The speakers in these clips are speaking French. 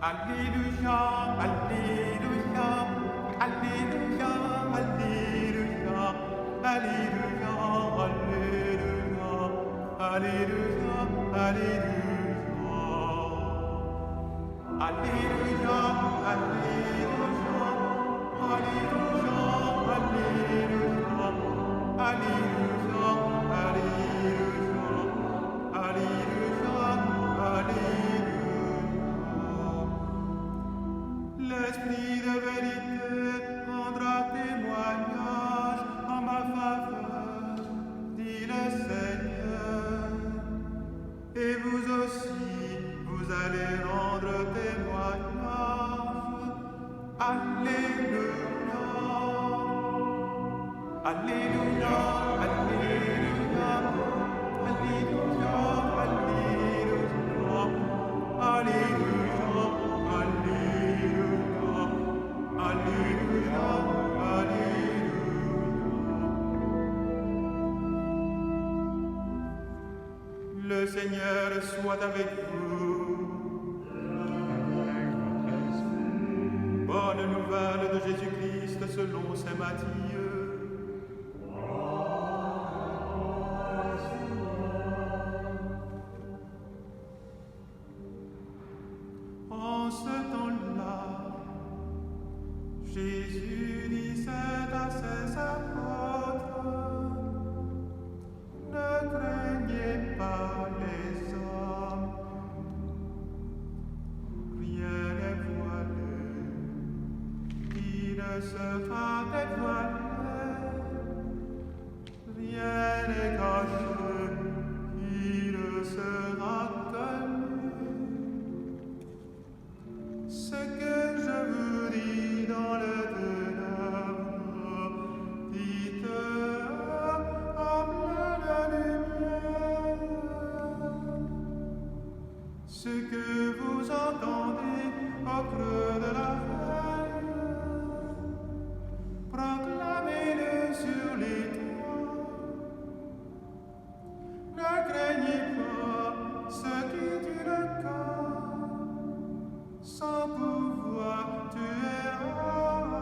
Alléluia, Alléluia, Alléluia, Alléluia, Alléluia, Alléluia, Alléluia, Alléluia, Alléluia, Alléluia, Alléluia, Alléluia, Alléluia, Alléluia. L'Esprit de vérité rendra témoignage en ma faveur, dit le Seigneur. Et vous aussi, vous allez rendre témoignage. Alléluia. Alléluia, Alléluia, Alléluia, Alléluia, Alléluia, Alléluia, Alléluia, Alléluia. Le Seigneur soit avec vous. Bonne nouvelle de Jésus-Christ selon saint Matthieu. En ce temps-là, Jésus disait à ses apôtres, ne craignez pas les hommes, rien n'est voilé, qui ne sera dévoilé, rien n'est caché, qui ne sera connu. Ce que je vous dis dans le ténèbre, dites-le en pleine lumière. Ce que vous entendez au creux de la veille, proclamez-le sur les toits. Ne craignez pas ce qui tue le corps, sans pouvoir tuer l'âme.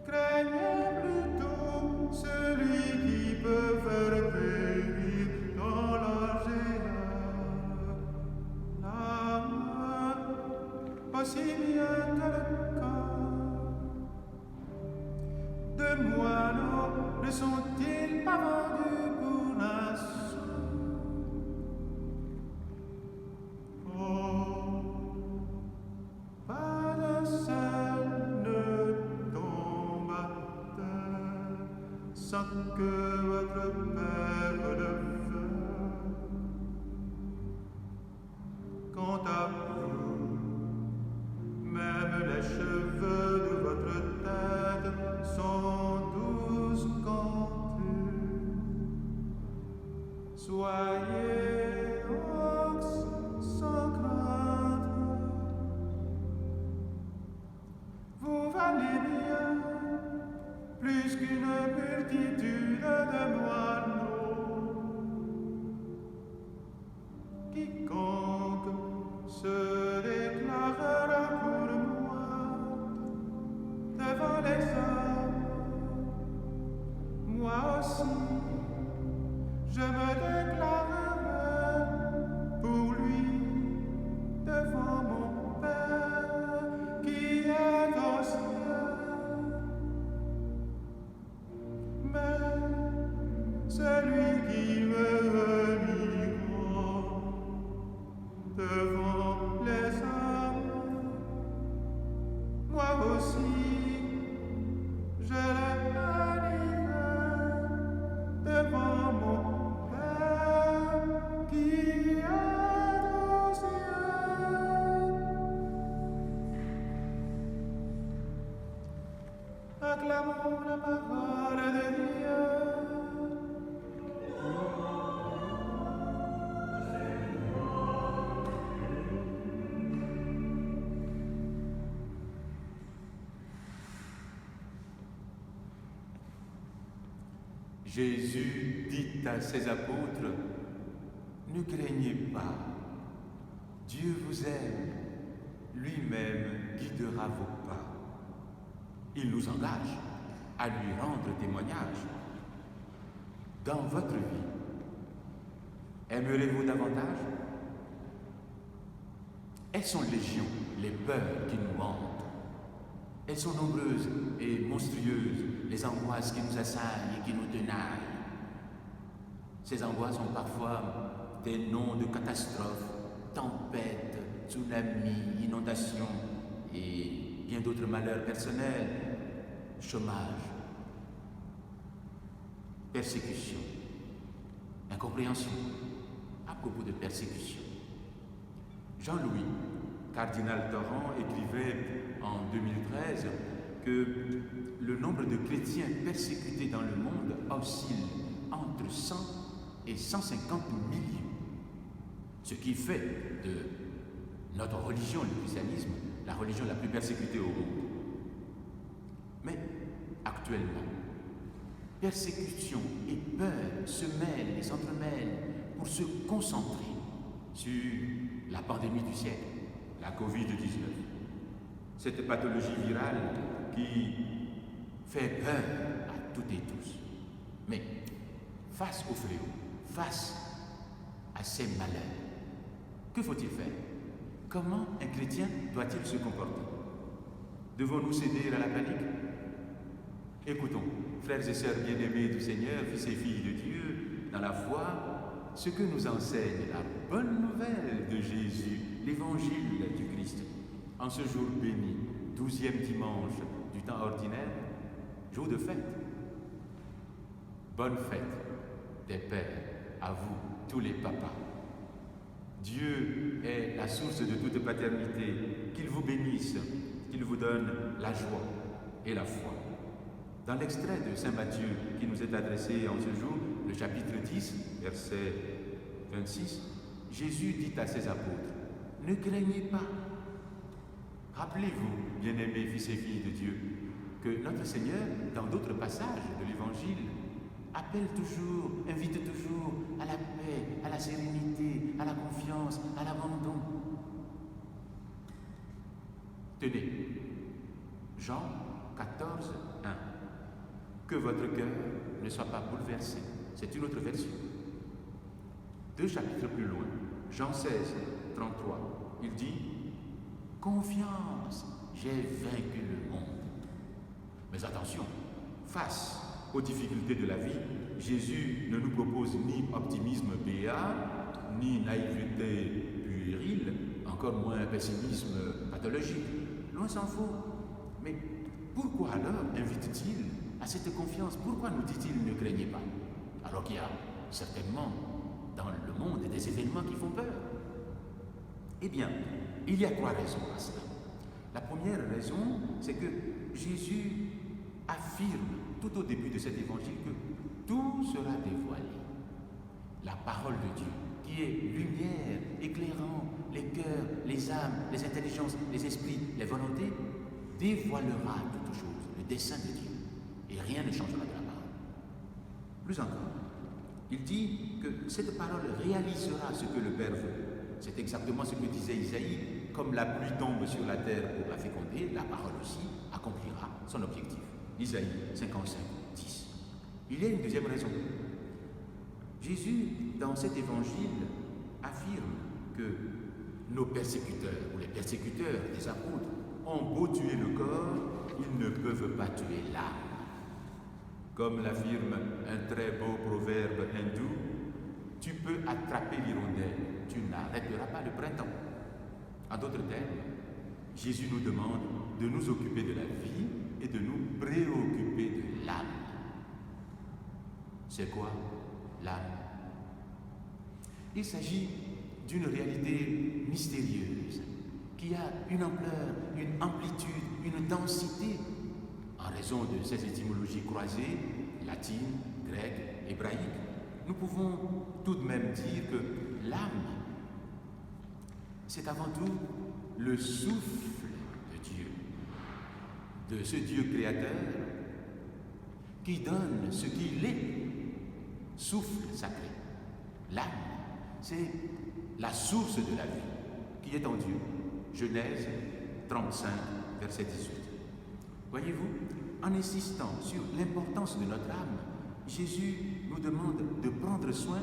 Craignez plutôt celui qui peut faire périr dans la géhenne l'âme, aussi bien que le corps. De moineaux ne sont-ils pas vendus pour un sou? Pas un seul ne tombe à terre sans que votre Père le veuille. Quant à vous, même les cheveux de votre tête sont tous comptés. Soyez donc sans crainte. Vous valez bien plus qu'une multitude de moineaux. Quiconque se déclarera pour moi devant les hommes, moi aussi, je me déclarerai pour lui devant mon Père qui est au ciel. Mais celui qui me reniera devant les hommes, moi aussi, je le renirai devant mon Père qui est au ciel. Acclamons la parole de Dieu. Jésus dit à ses apôtres, ne craignez pas, Dieu vous aime, lui-même guidera vos pas. Il nous engage à lui rendre témoignage. Dans votre vie, aimerez-vous davantage? Elles sont légion, les peurs qui nous hantent. Elles sont nombreuses et monstrueuses, les angoisses qui nous assaillent et qui nous tenaillent. Ces angoisses ont parfois des noms de catastrophes, tempêtes, tsunamis, inondations et bien d'autres malheurs personnels, chômage, persécution, incompréhension. À propos de persécution, Jean-Louis, cardinal Torrent, écrivait en 2013 que le nombre de chrétiens persécutés dans le monde oscille entre 100 et 150 millions, ce qui fait de notre religion, le christianisme, la religion la plus persécutée au monde. Mais actuellement, persécution et peur se mêlent et s'entremêlent pour se concentrer sur la pandémie du siècle, la Covid-19. Cette pathologie virale qui fait peur à toutes et tous. Mais face au fléau, face à ces malheurs, que faut-il faire? Comment un chrétien doit-il se comporter? Devons-nous céder à la panique? Écoutons, frères et sœurs bien-aimés du Seigneur, fils et filles de Dieu, dans la foi, ce que nous enseigne la bonne nouvelle de Jésus, l'évangile du Christ. En ce jour béni, 12e dimanche du temps ordinaire, jour de fête. Bonne fête des pères à vous, tous les papas. Dieu est la source de toute paternité. Qu'il vous bénisse, qu'il vous donne la joie et la foi. Dans l'extrait de Saint Matthieu qui nous est adressé en ce jour, le chapitre 10, verset 26, Jésus dit à ses apôtres, « Ne craignez pas. » Rappelez-vous, bien-aimés fils et filles de Dieu, que notre Seigneur, dans d'autres passages de l'Évangile, appelle toujours, invite toujours à la paix, à la sérénité, à la confiance, à l'abandon. Tenez, Jean 14, 1. Que votre cœur ne soit pas bouleversé. C'est une autre version. 2 chapitres plus loin, Jean 16, 33, il dit « Confiance, j'ai vaincu le monde. » Mais attention, face aux difficultés de la vie, Jésus ne nous propose ni optimisme béat, ni naïveté puérile, encore moins pessimisme pathologique. Loin s'en faut. Mais pourquoi alors invite-t-il à cette confiance? Pourquoi nous dit-il ne craignez pas? Alors qu'il y a certainement dans le monde des événements qui font peur. Eh bien, il y a 3 raisons à cela. La première raison, c'est que Jésus affirme tout au début de cet évangile que tout sera dévoilé. La parole de Dieu, qui est lumière, éclairant les cœurs, les âmes, les intelligences, les esprits, les volontés, dévoilera toutes choses, le dessein de Dieu. Et rien ne changera de la parole. Plus encore, il dit que cette parole réalisera ce que le Père veut. C'est exactement ce que disait Isaïe. Comme la pluie tombe sur la terre pour la féconder, la parole aussi accomplira son objectif. Isaïe 55, 10. Il y a une deuxième raison. Jésus, dans cet évangile, affirme que nos persécuteurs, ou les persécuteurs des apôtres, ont beau tuer le corps, ils ne peuvent pas tuer l'âme. Comme l'affirme un très beau proverbe hindou, tu peux attraper l'hirondelle, tu n'arrêteras pas le printemps. En d'autres termes, Jésus nous demande de nous occuper de la vie et de nous préoccuper de l'âme. C'est quoi l'âme? Il s'agit d'une réalité mystérieuse qui a une ampleur, une amplitude, une densité en raison de ces étymologies croisées, latine, grecque, hébraïque. Nous pouvons tout de même dire que l'âme, c'est avant tout le souffle de Dieu, de ce Dieu créateur qui donne ce qu'il est, souffle sacré. L'âme, c'est la source de la vie qui est en Dieu. Genèse 35, verset 18. Voyez-vous, en insistant sur l'importance de notre âme, Jésus nous demande de prendre soin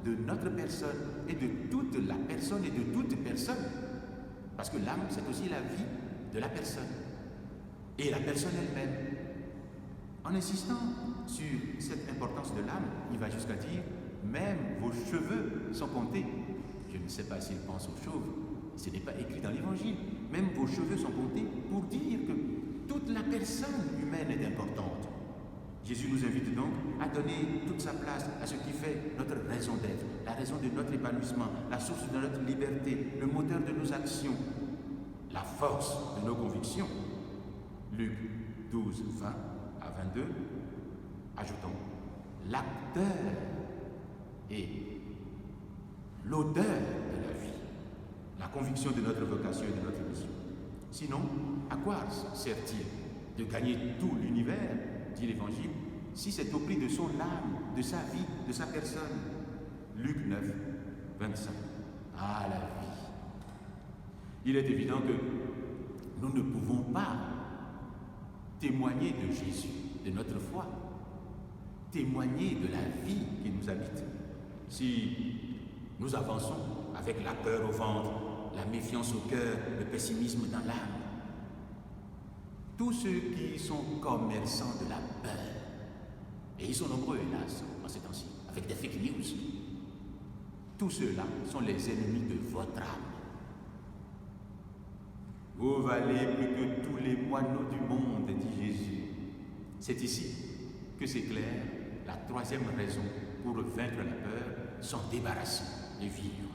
de notre personne et de toute la personne et de toute personne. Parce que l'âme, c'est aussi la vie de la personne et la personne elle-même. En insistant sur cette importance de l'âme, il va jusqu'à dire, même vos cheveux sont comptés. Je ne sais pas s'il pense aux chauves, ce n'est pas écrit dans l'Évangile. Même vos cheveux sont comptés pour dire que toute la personne humaine est importante. Jésus nous invite donc à donner toute sa place à ce qui fait notre raison d'être, la raison de notre épanouissement, la source de notre liberté, le moteur de nos actions, la force de nos convictions. Luc 12, 20 à 22, ajoutons l'acteur et l'odeur de la vie, la conviction de notre vocation et de notre mission. Sinon, à quoi sert-il de gagner tout l'univers, dit l'Évangile, si c'est au prix de son âme, de sa vie, de sa personne? Luc 9, 25. Ah, la vie! Il est évident que nous ne pouvons pas témoigner de Jésus, de notre foi, témoigner de la vie qui nous habite, si nous avançons avec la peur au ventre, la méfiance au cœur, le pessimisme dans l'âme. Tous ceux qui sont commerçants de la peur, et ils sont nombreux hélas en ces temps-ci, avec des fake news, tous ceux-là sont les ennemis de votre âme. Vous valez plus que tous les moineaux du monde, dit Jésus. C'est ici que s'éclaire la troisième raison pour vaincre la peur, s'en débarrasser et vivre.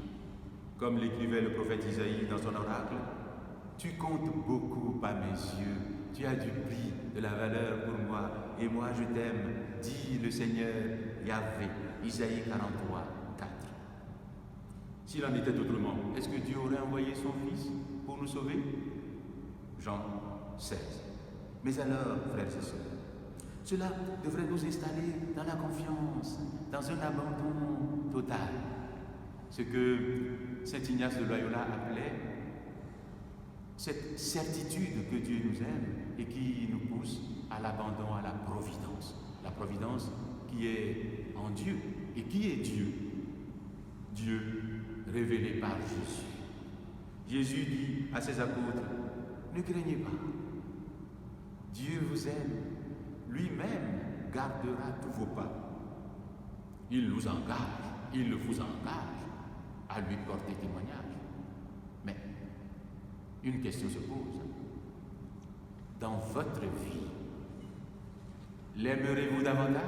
Comme l'écrivait le prophète Isaïe dans son oracle, « Tu comptes beaucoup à mes yeux, tu as du prix, de la valeur pour moi, et moi je t'aime, dit le Seigneur Yahvé. » Isaïe 43, 4. S'il en était autrement, est-ce que Dieu aurait envoyé son Fils pour nous sauver? Jean 16. Mais alors, frères et sœurs, cela devrait nous installer dans la confiance, dans un abandon total. Ce que saint Ignace de Loyola appelait cette certitude que Dieu nous aime et qui nous pousse à l'abandon à la providence. La providence qui est en Dieu. Et qui est Dieu? Dieu révélé par Jésus. Jésus dit à ses apôtres, ne craignez pas, Dieu vous aime, lui-même gardera tous vos pas. Il nous engage, il vous engage à lui porter témoignage. Mais une question se pose. Dans votre vie, l'aimerez-vous davantage?